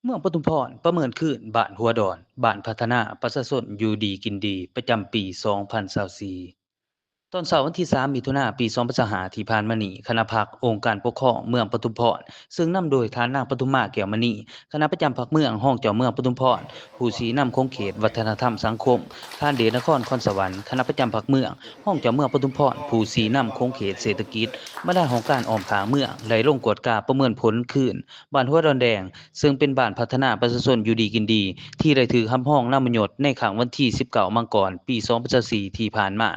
เมืองปทุมพรประเมินคืนบ้านหัวดอนบ้านพัฒนาประชาชนอยู่ดีกินดีประจำปี2024ตอนเสาร์วันที่3มิถุนายนปี2025ที่ผ่านมานี้คณะพรรคองค์การปกครองเมืองปทุมพรซึ่งนำโดยท่านนางปทุมมาแก้วมณีคณะประจำพรรคเมืองห้องเจ้าเมืองปทุมพรผู้ชี้นำโครงเขตวัฒนธรรมสังคมท่านเดชนครคอนสวรรค์คณะประจำพรรคเมืองห้องเจ้าเมืองปทุมพรผู้ชี้นำโครงเขตเศรษฐกิจมาด้านของการออมผางเมืองไหลลงกวดกาประเมินผลคืนบ้านหัวดอนแดง ซึ่งเป็นบ้านพัฒนาประชาชนอยู่ดีกินดีที่ได้ถือคำร้องนำมยศในครั้งวันที่19มังกรปี2024ที่ผ่านมา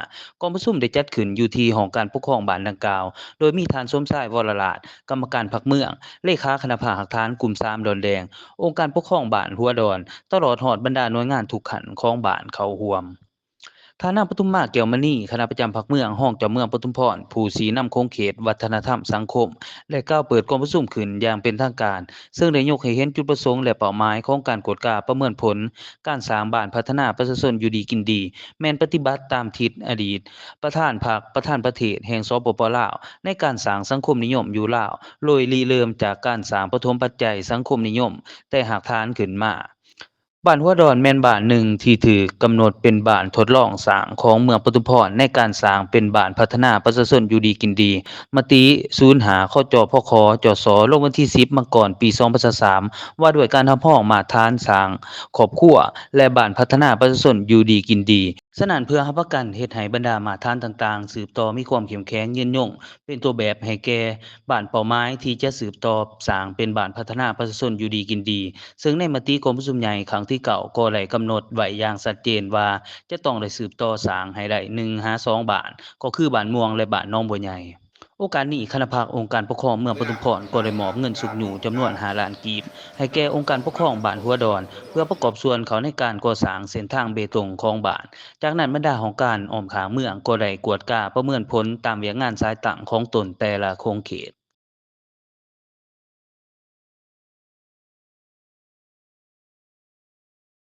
กองประชุมได้จัดขึ้นอยู่ที่หองการปกครองบ้านดังกล่าวโดยมีท่านสมชายวรลาศกรรมการพรรคเมืองเลขาคณะหักฐานกลุ่ม3ดอนแดงองค์การปกครองบ้านหัวดอนตลอดฮอดบรรดาหน่วยงานทุกขันของบ้านเข้าร่วม ท่านางปทุมมาแก้วมณีคณะประจำพรรคเมืองห้องเจ้าเมืองปทุมพรผู้ชี้นำโครงเขตวัฒนธรรมสังคมและกล่าวเปิดกองประชุมขึ้นอย่างเป็นทางการซึ่งได้ยกให้เห็นจุดประสงค์และเป้าหมายของการกวดกาประเมินผลการสร้างบ้านพัฒนาประชาชนอยู่ดีกินดีแม่นปฏิบัติตามทิศอดีตประธานพรรคประธานประเทศแห่งสปปลาวในการสร้างสังคมนิยมอยู่ลาวโดยริเริ่มจากการสร้างปฐมปัจจัยสังคมนิยมแต่หากฐานขึ้นมา บ้านหัวดอนแม่นบ้านหนึ่งที่ถูกกำหนดเป็นบ้านทดลองสร้างของเมืองปทุมพรในการสร้างเป็นบ้านพัฒนาประชาชนอยู่ดีกินดีมติศูนย์หาข้อจพคจสลงวันที่10มังกรปี2023ว่าด้วยการทำห้องมาตรฐานสร้างครอบครัวและบ้านพัฒนาประชาชนอยู่ดีกินดีฉะนั้นเพื่อรับประกันเฮ็ดให้บรรดามาตรฐานต่างๆสืบต่อมีความเข้มแข็งยืนยงเป็นตัวแบบให้แก่บ้านเป้าหมายที่จะสืบต่อสร้างเป็นบ้านพัฒนาประชาชนอยู่ดีกินดี ซึ่งในมติกรมประชุมใหญ่ครั้งที่9ก็ได้กำหนดไว้อย่างชัดเจนว่าจะต้องได้สืบต่อสร้างให้ได้1-2บ้านก็คือบ้านม่วงและบ้านหนองบัวใหญ่โอกาสนี้คณะภาคองค์การปกครองเมืองปทุมพรก็ได้มอบเงินสุกหนูจำนวน5ล้านกีบให้แก่องค์การปกครองบ้านหัวดอนเพื่อประกอบส่วนเขาในการก่อสร้างเส้นทางเบตงของบ้านจากนั้นบรรดาของการอ้อมขางเมืองก็ได้กวดกาประเมินผลตามเวียกงานสายต่างของตนแต่ละโครงเขต